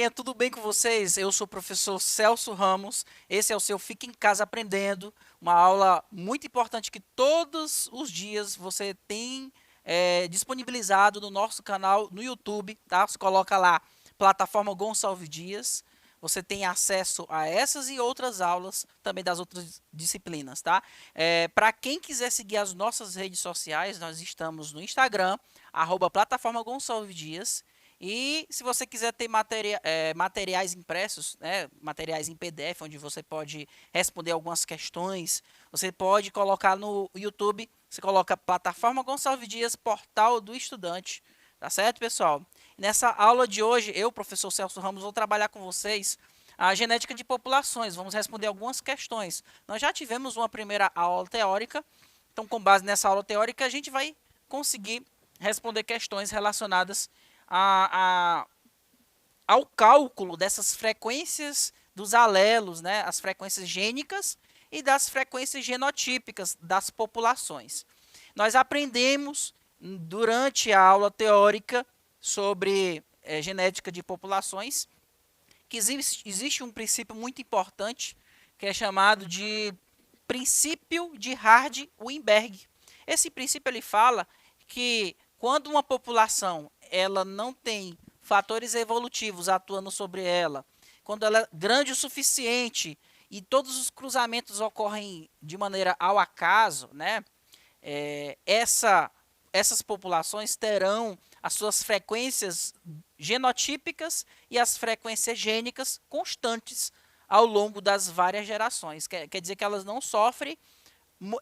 galerinha, tudo bem com vocês? Eu sou o professor Celso Ramos, esse é o seu Fica em Casa Aprendendo, uma aula muito importante que todos os dias você tem disponibilizado no nosso canal no YouTube, tá? Você coloca lá, plataforma Gonçalves Dias, você tem acesso a essas e outras aulas, também das outras disciplinas, tá? Para quem quiser seguir as nossas redes sociais, nós estamos no Instagram, @plataforma Gonçalves Dias, e se você quiser ter materiais impressos, né, materiais em PDF, onde você pode responder algumas questões, você pode colocar no YouTube, você coloca Plataforma Gonçalves Dias, Portal do Estudante, tá certo, pessoal? Nessa aula de hoje, eu, professor Celso Ramos, vou trabalhar com vocês a genética de populações, vamos responder algumas questões. Nós já tivemos uma primeira aula teórica, então com base nessa aula teórica a gente vai conseguir responder questões relacionadas ao cálculo dessas frequências dos alelos, né, as frequências gênicas e das frequências genotípicas das populações. Nós aprendemos durante a aula teórica sobre genética de populações que existe um princípio muito importante que é chamado de princípio de Hardy-Weinberg. Esse princípio ele fala que quando uma população ela não tem fatores evolutivos atuando sobre ela, quando ela é grande o suficiente e todos os cruzamentos ocorrem de maneira ao acaso, né? Essas populações terão as suas frequências genotípicas e as frequências gênicas constantes ao longo das várias gerações. Quer dizer que elas não sofrem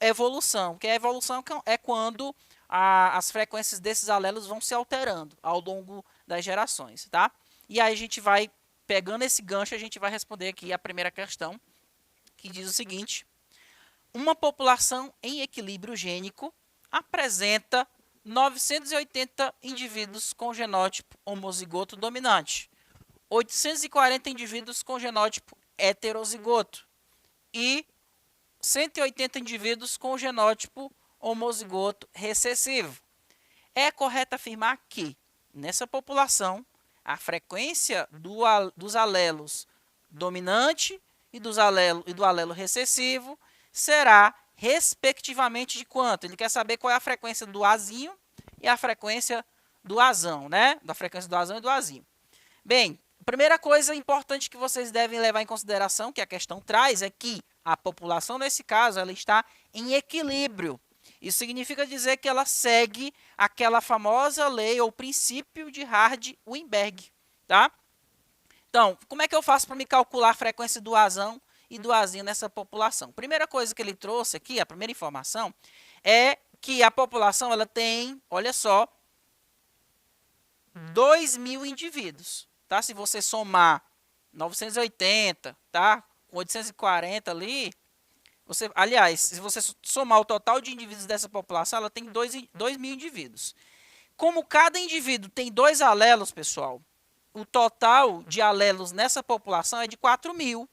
evolução, que a evolução é quando as frequências desses alelos vão se alterando ao longo das gerações, tá? E aí a gente vai, pegando esse gancho, a gente vai responder aqui a primeira questão, que diz o seguinte: uma população em equilíbrio gênico apresenta 980 indivíduos com genótipo homozigoto dominante, 840 indivíduos com genótipo heterozigoto e 180 indivíduos com genótipo homozigoto recessivo. É correto afirmar que, nessa população, a frequência dos alelos dominante e do alelo recessivo será, respectivamente, de quanto? Ele quer saber qual é a frequência do Azinho e a frequência do Azão, né? Da frequência do Azão e do Azinho. Bem, a primeira coisa importante que vocês devem levar em consideração, que a questão traz, é que a população, nesse caso, ela está em equilíbrio. Isso significa dizer que ela segue aquela famosa lei ou princípio de Hardy-Weinberg, tá? Então, como é que eu faço para me calcular a frequência do Azão e do Azinho nessa população? Primeira coisa que ele trouxe aqui, a primeira informação, é que a população ela tem, olha só, 2.000 indivíduos, tá? Se você somar 980, tá? Com 840 ali, aliás, se você somar o total de indivíduos dessa população, ela tem 2.000 indivíduos. Como cada indivíduo tem 2 alelos, pessoal, o total de alelos nessa população é de 4.000,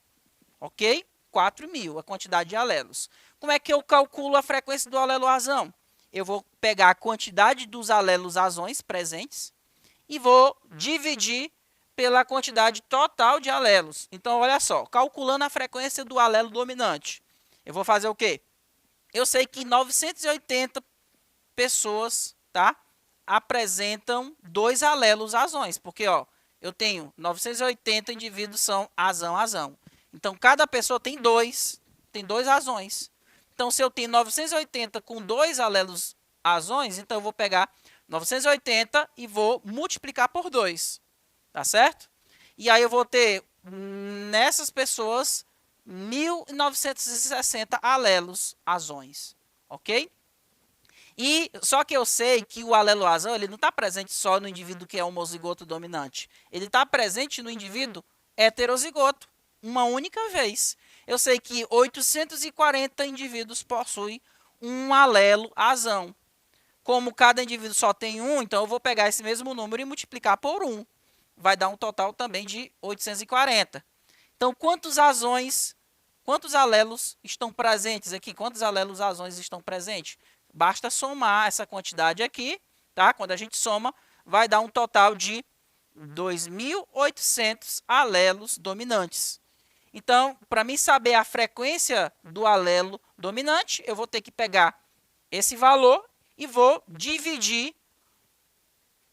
ok? 4.000, a quantidade de alelos. Como é que eu calculo a frequência do alelo azão? Eu vou pegar a quantidade dos alelos azões presentes e vou dividir pela quantidade total de alelos. Então, olha só, calculando a frequência do alelo dominante, eu vou fazer o quê? Eu sei que 980 pessoas, tá, apresentam 2 alelos azões, porque ó, eu tenho 980 indivíduos são azão. Então, cada pessoa tem dois azões. Então, se eu tenho 980 com 2 alelos azões, então eu vou pegar 980 e vou multiplicar por 2, tá certo? E aí eu vou ter, nessas pessoas, 1.960 alelos azões, ok? E só que eu sei que o alelo azão ele não está presente só no indivíduo que é homozigoto dominante. Ele está presente no indivíduo heterozigoto, uma única vez. Eu sei que 840 indivíduos possuem um alelo azão. Como cada indivíduo só tem um, então eu vou pegar esse mesmo número e multiplicar por 1. Vai dar um total também de 840. Então, quantos alelos estão presentes aqui? Quantos alelos azões estão presentes? Basta somar essa quantidade aqui, tá? Quando a gente soma, vai dar um total de 2.800 alelos dominantes. Então, para mim saber a frequência do alelo dominante, eu vou ter que pegar esse valor e vou dividir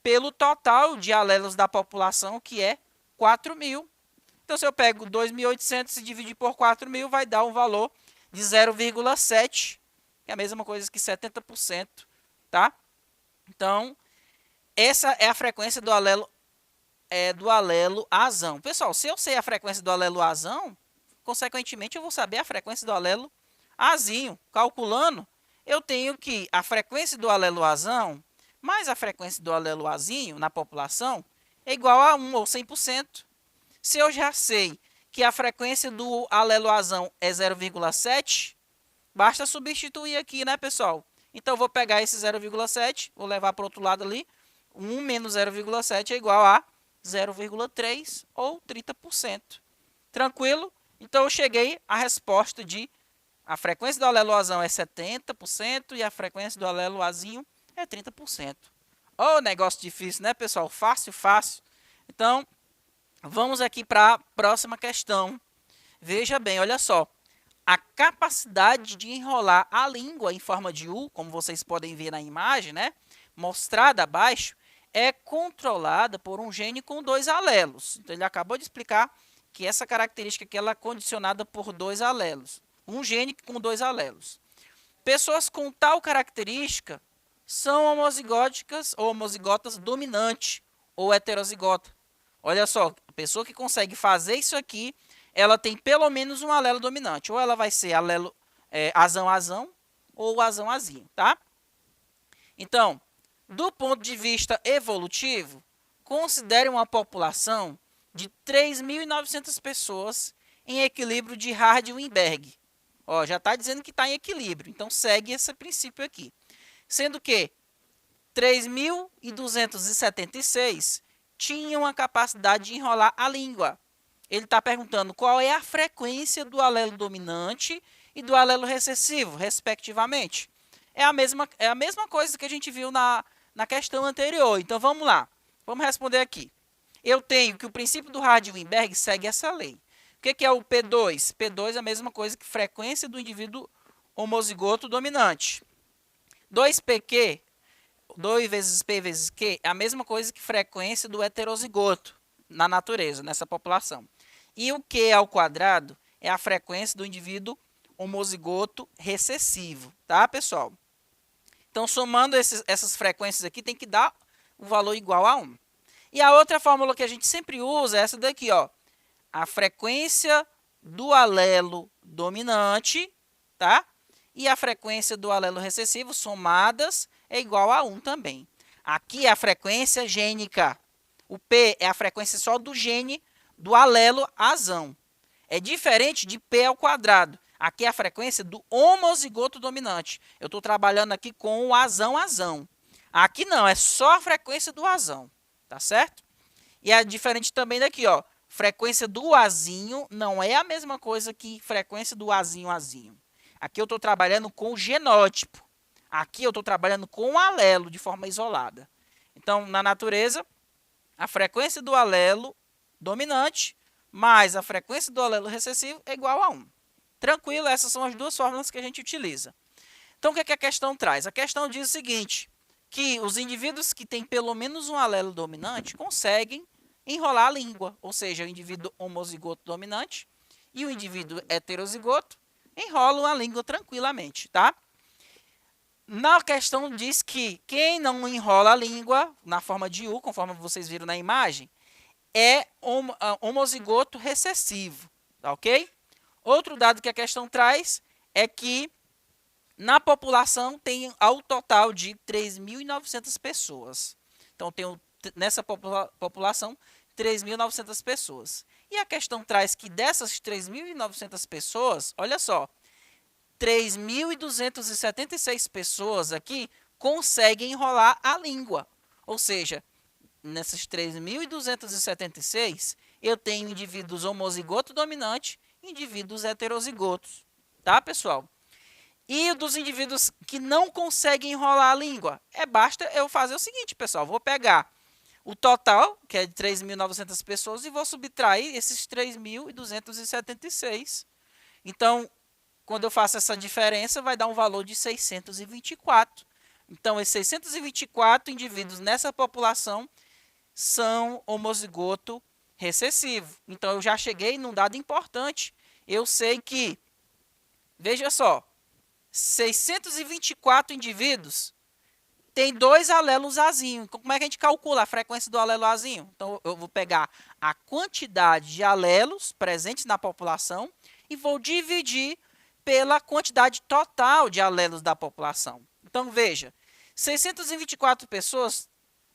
pelo total de alelos da população, que é 4.000. Então, se eu pego 2.800 e dividir por 4.000, vai dar um valor de 0,7, que é a mesma coisa que 70%, tá? Então, essa é a frequência do alelo azão. Pessoal, se eu sei a frequência do alelo azão, consequentemente eu vou saber a frequência do alelo azinho. Calculando, eu tenho que a frequência do alelo azão mais a frequência do alelo azinho na população é igual a 1 ou 100%. Se eu já sei que a frequência do alelo azão é 0,7, basta substituir aqui, né, pessoal? Então, eu vou pegar esse 0,7, vou levar para o outro lado ali. 1 menos 0,7 é igual a 0,3 ou 30%. Tranquilo? Então, eu cheguei à resposta de a frequência do alelo azão é 70% e a frequência do alelo azinho é 30%. Oh, negócio difícil, né, pessoal? Fácil, fácil. Então, vamos aqui para a próxima questão. Veja bem, olha só. A capacidade de enrolar a língua em forma de U, como vocês podem ver na imagem, né, mostrada abaixo, é controlada por um gene com 2 alelos. Então, ele acabou de explicar que essa característica aqui ela é condicionada por 2 alelos. Um gene com 2 alelos. Pessoas com tal característica são homozigóticas ou homozigotas dominante ou heterozigota. Olha só, a pessoa que consegue fazer isso aqui, ela tem pelo menos um alelo dominante. Ou ela vai ser alelo azão-azão ou azão-azinho, tá? Então, do ponto de vista evolutivo, considere uma população de 3.900 pessoas em equilíbrio de Hardy-Weinberg. Ó, já está dizendo que está em equilíbrio, então segue esse princípio aqui. Sendo que 3.276 tinham a capacidade de enrolar a língua. Ele está perguntando qual é a frequência do alelo dominante e do alelo recessivo, respectivamente. É a mesma coisa que a gente viu na questão anterior. Então, vamos lá. Vamos responder aqui. Eu tenho que o princípio do Hardy-Weinberg segue essa lei. O que é o P2? P2 é a mesma coisa que frequência do indivíduo homozigoto dominante. 2PQ, 2 vezes P vezes Q, é a mesma coisa que frequência do heterozigoto na natureza, nessa população. E o Q ao quadrado é a frequência do indivíduo homozigoto recessivo, tá, pessoal? Então, somando essas frequências aqui, tem que dar o valor igual a 1. E a outra fórmula que a gente sempre usa é essa daqui, ó. A frequência do alelo dominante, tá? E a frequência do alelo recessivo somadas é igual a 1 também. Aqui é a frequência gênica. O P é a frequência só do gene do alelo azão. É diferente de P ao quadrado. Aqui é a frequência do homozigoto dominante. Eu estou trabalhando aqui com o azão-azão. Aqui não, é só a frequência do azão. Tá certo? E é diferente também daqui, ó. Frequência do azinho não é a mesma coisa que frequência do azinho-azinho. Aqui eu estou trabalhando com o genótipo. Aqui eu estou trabalhando com o alelo de forma isolada. Então, na natureza, a frequência do alelo dominante mais a frequência do alelo recessivo é igual a 1. Tranquilo, essas são as duas fórmulas que a gente utiliza. Então, o que a questão traz? A questão diz o seguinte, que os indivíduos que têm pelo menos um alelo dominante conseguem enrolar a língua, ou seja, o indivíduo homozigoto dominante e o indivíduo heterozigoto enrolam a língua tranquilamente, tá? Na questão diz que quem não enrola a língua, na forma de U, conforme vocês viram na imagem, é homozigoto recessivo, tá ok? Outro dado que a questão traz é que na população tem ao total de 3.900 pessoas. Então, tem nessa população 3.900 pessoas. E a questão traz que dessas 3.900 pessoas, olha só, 3.276 pessoas aqui conseguem enrolar a língua. Ou seja, nessas 3.276, eu tenho indivíduos homozigoto dominante e indivíduos heterozigotos. Tá, pessoal? E dos indivíduos que não conseguem enrolar a língua, basta eu fazer o seguinte, pessoal. Vou pegar o total, que é de 3.900 pessoas, e vou subtrair esses 3.276. Então, quando eu faço essa diferença, vai dar um valor de 624. Então, esses 624 indivíduos nessa população são homozigoto recessivo. Então, eu já cheguei num dado importante. Eu sei que, veja só, 624 indivíduos tem 2 alelos azinho. Como é que a gente calcula a frequência do alelo azinho? Então, eu vou pegar a quantidade de alelos presentes na população e vou dividir pela quantidade total de alelos da população. Então, veja, 624 pessoas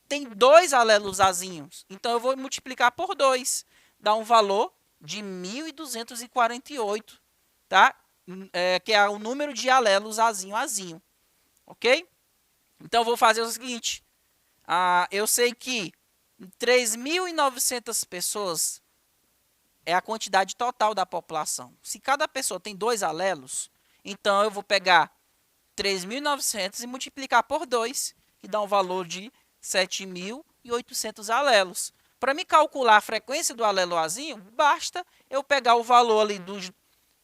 têm 2 alelos azinhos. Então, eu vou multiplicar por 2. Dá um valor de 1.248, tá? Que é o número de alelos azinho. Ok? Então, eu vou fazer o seguinte. Eu sei que 3.900 pessoas é a quantidade total da população. Se cada pessoa tem 2 alelos, então eu vou pegar 3.900 e multiplicar por 2, que dá um valor de 7.800 alelos. Para me calcular a frequência do alelo azinho, basta eu pegar o valor ali do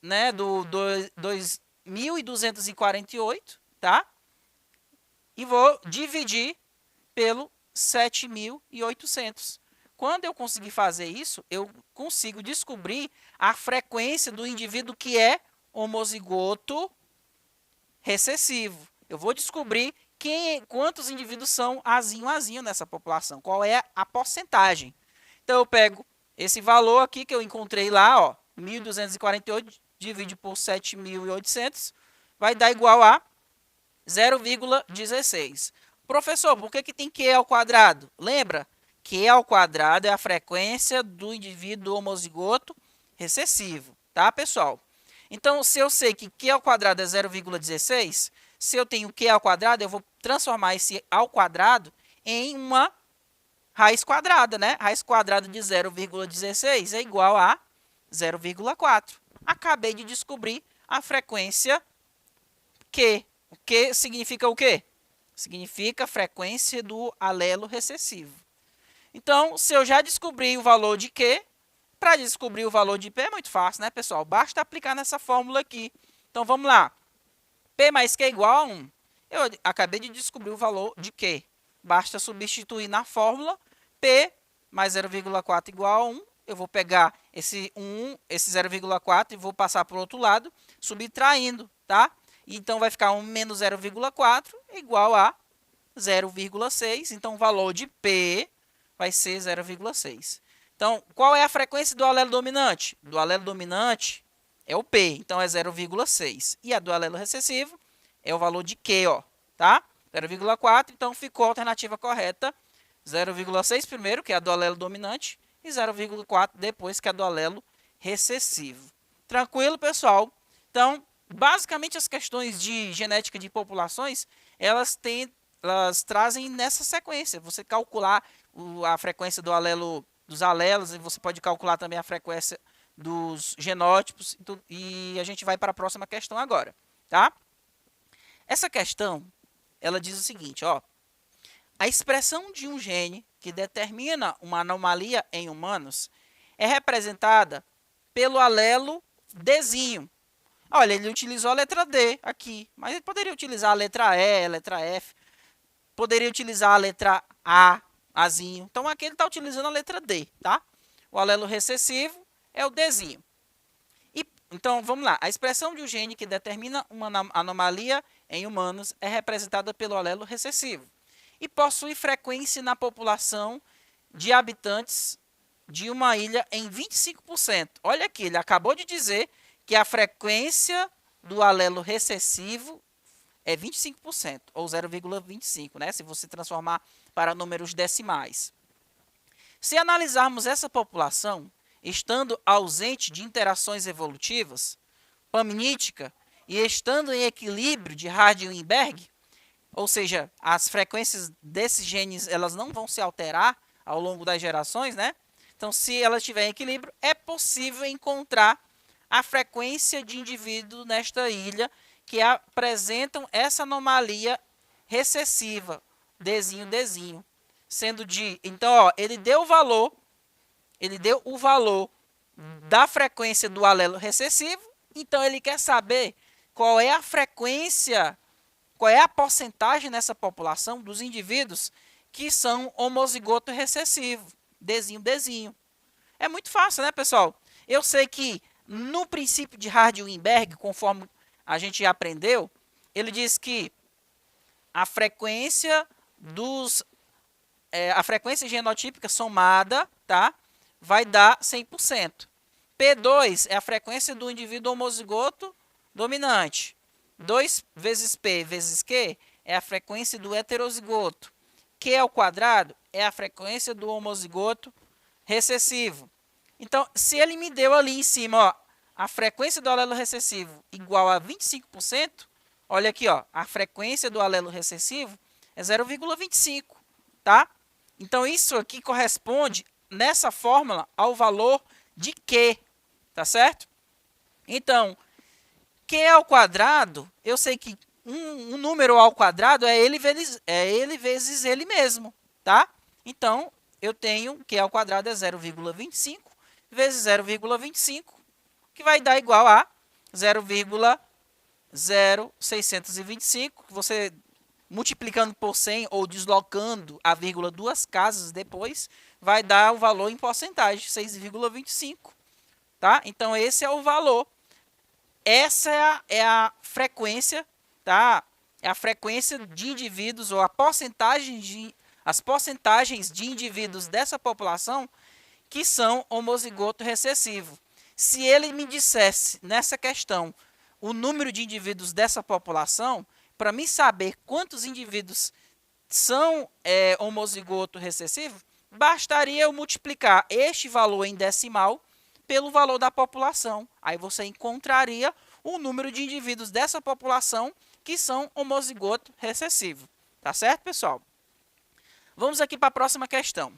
2.248, tá? E vou dividir pelo 7.800. Quando eu conseguir fazer isso, eu consigo descobrir a frequência do indivíduo que é homozigoto recessivo. Eu vou descobrir quantos indivíduos são azinho nessa população, qual é a porcentagem. Então, eu pego esse valor aqui que eu encontrei lá, ó, 1.248 divide por 7.800, vai dar igual a 0,16. Professor, por que tem Q ao quadrado? Lembra? Q ao quadrado é a frequência do indivíduo homozigoto recessivo, tá, pessoal? Então, se eu sei que Q ao quadrado é 0,16, se eu tenho Q ao quadrado, eu vou transformar esse ao quadrado em uma raiz quadrada, né? Raiz quadrada de 0,16 é igual a 0,4. Acabei de descobrir a frequência Q. O Q significa o quê? Significa a frequência do alelo recessivo. Então, se eu já descobri o valor de Q, para descobrir o valor de P é muito fácil, né, pessoal? Basta aplicar nessa fórmula aqui. Então, vamos lá. P mais Q é igual a 1. Eu acabei de descobrir o valor de Q. Basta substituir na fórmula. P mais 0,4 igual a 1. Eu vou pegar esse 1, esse 0,4 e vou passar para o outro lado, subtraindo, tá? Então, vai ficar 1 menos 0,4 igual a 0,6. Então, o valor de P vai ser 0,6. Então, qual é a frequência do alelo dominante? Do alelo dominante é o P, então é 0,6. E a do alelo recessivo é o valor de Q, ó, tá? 0,4, então ficou a alternativa correta. 0,6 primeiro, que é a do alelo dominante, e 0,4 depois, que é a do alelo recessivo. Tranquilo, pessoal? Então, basicamente, as questões de genética de populações, elas trazem nessa sequência. Você calcular a frequência do alelo, dos alelos, e você pode calcular também a frequência dos genótipos, e a gente vai para a próxima questão agora, tá? Essa questão, ela diz o seguinte, ó: a expressão de um gene que determina uma anomalia em humanos é representada pelo alelo Dzinho. Olha, ele utilizou a letra D aqui, mas ele poderia utilizar a letra E, a letra F, poderia utilizar a letra A, Azinho. Então, aqui ele está utilizando a letra D, tá? O alelo recessivo é o Dzinho. Então, vamos lá. A expressão de um gene que determina uma anomalia em humanos é representada pelo alelo recessivo e possui frequência na população de habitantes de uma ilha em 25%. Olha aqui, ele acabou de dizer que a frequência do alelo recessivo é 25%, ou 0,25, né? Se você transformar para números decimais. Se analisarmos essa população, estando ausente de interações evolutivas, paminítica, e estando em equilíbrio de Hardy-Weinberg, ou seja, as frequências desses genes elas não vão se alterar ao longo das gerações, né? Então, se ela estiver em equilíbrio, é possível encontrar a frequência de indivíduos nesta ilha que apresentam essa anomalia recessiva, Dzinho. sendo de... Então, ó, ele deu o valor da frequência do alelo recessivo, então ele quer saber qual é a frequência, qual é a porcentagem nessa população dos indivíduos que são homozigoto recessivo, Dzinho, Dzinho. É muito fácil, né, pessoal? Eu sei que no princípio de Hardy-Weinberg, conforme a gente já aprendeu, ele diz que a frequência a frequência genotípica somada, tá, vai dar 100%. P2 é a frequência do indivíduo homozigoto dominante. 2 vezes P vezes Q é a frequência do heterozigoto. Q ao quadrado é a frequência do homozigoto recessivo. Então, se ele me deu ali em cima, ó, a frequência do alelo recessivo igual a 25%, olha aqui, ó, a frequência do alelo recessivo é 0,25, tá? Então, isso aqui corresponde, nessa fórmula, ao valor de Q, tá certo? Então, Q ao quadrado, eu sei que um número ao quadrado é ele vezes ele mesmo, tá? Então, eu tenho Q ao quadrado é 0,25 vezes 0,25, que vai dar igual a 0,0625, que você multiplicando por 100 ou deslocando a vírgula duas casas depois, vai dar o valor em porcentagem, 6,25, tá? Então, esse é o valor. Essa é a frequência, tá? É a frequência de indivíduos, ou as porcentagens de indivíduos dessa população que são homozigoto recessivo. Se ele me dissesse nessa questão o número de indivíduos dessa população, para mim saber quantos indivíduos são homozigoto recessivo, bastaria eu multiplicar este valor em decimal pelo valor da população. Aí você encontraria o número de indivíduos dessa população que são homozigoto recessivo. Tá certo, pessoal? Vamos aqui para a próxima questão.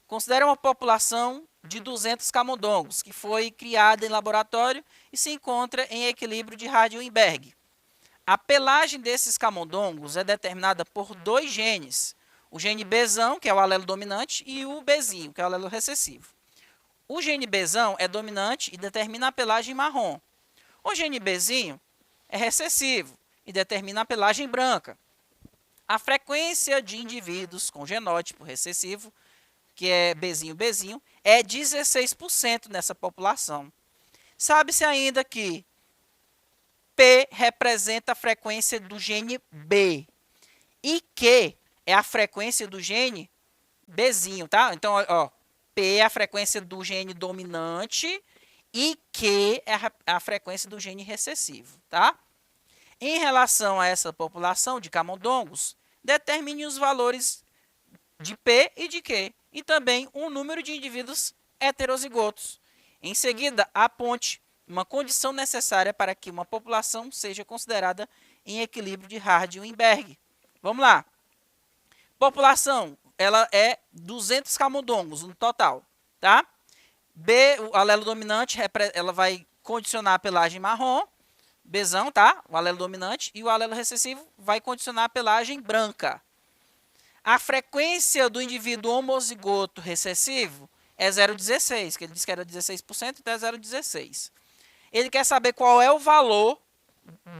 Considere uma população de 200 camundongos, que foi criada em laboratório e se encontra em equilíbrio de Hardy-Weinberg. A pelagem desses camundongos é determinada por dois genes, o gene Bzão, que é o alelo dominante, e o Bzinho, que é o alelo recessivo. O gene Bzão é dominante e determina a pelagem marrom. O gene Bzinho é recessivo e determina a pelagem branca. A frequência de indivíduos com genótipo recessivo, que é Bzinho, Bzinho, é 16% nessa população. Sabe-se ainda que P representa a frequência do gene B e Q é a frequência do gene Bzinho, tá? Então, ó, P é a frequência do gene dominante e Q é a frequência do gene recessivo, tá? Em relação a essa população de camundongos, determine os valores de P e de Q e também o número de indivíduos heterozigotos. Em seguida, aponte uma condição necessária para que uma população seja considerada em equilíbrio de Hardy-Weinberg. Vamos lá. População, ela é 200 camundongos no total, tá? B, o alelo dominante, ela vai condicionar a pelagem marrom, Bzão, tá? O alelo dominante, e o alelo recessivo vai condicionar a pelagem branca. A frequência do indivíduo homozigoto recessivo é 0,16, que ele disse que era 16%, então é 0,16. Ele quer saber qual é o valor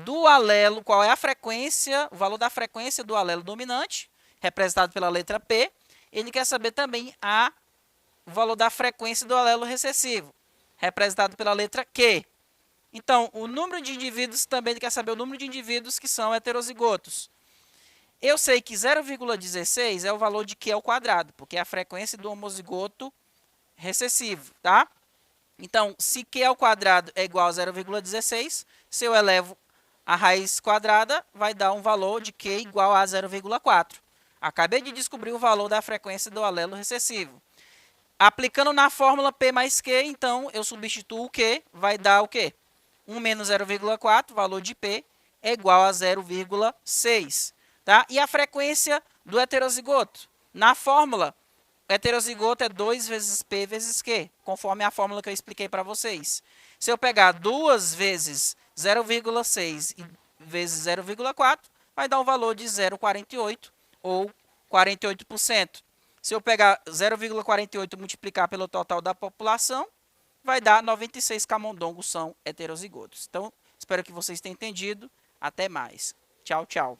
do alelo, qual é a frequência, o valor da frequência do alelo dominante, representado pela letra P. Ele quer saber também o valor da frequência do alelo recessivo, representado pela letra Q. Então, o número de indivíduos também ele quer saber o número de indivíduos que são heterozigotos. Eu sei que 0,16 é o valor de Q ao quadrado, porque é a frequência do homozigoto recessivo, tá? Então, se Q ao quadrado é igual a 0,16, se eu elevo a raiz quadrada, vai dar um valor de Q igual a 0,4. Acabei de descobrir o valor da frequência do alelo recessivo. Aplicando na fórmula P mais Q, então, eu substituo o Q, vai dar o quê? 1 menos 0,4, valor de P, é igual a 0,6. Tá? E a frequência do heterozigoto? Na fórmula, o heterozigoto é 2 vezes P vezes Q, conforme a fórmula que eu expliquei para vocês. Se eu pegar 2 vezes 0,6 vezes 0,4, vai dar um valor de 0,48, ou 48%. Se eu pegar 0,48 e multiplicar pelo total da população, vai dar 96 camundongos são heterozigotos. Então, espero que vocês tenham entendido. Até mais. Tchau, tchau.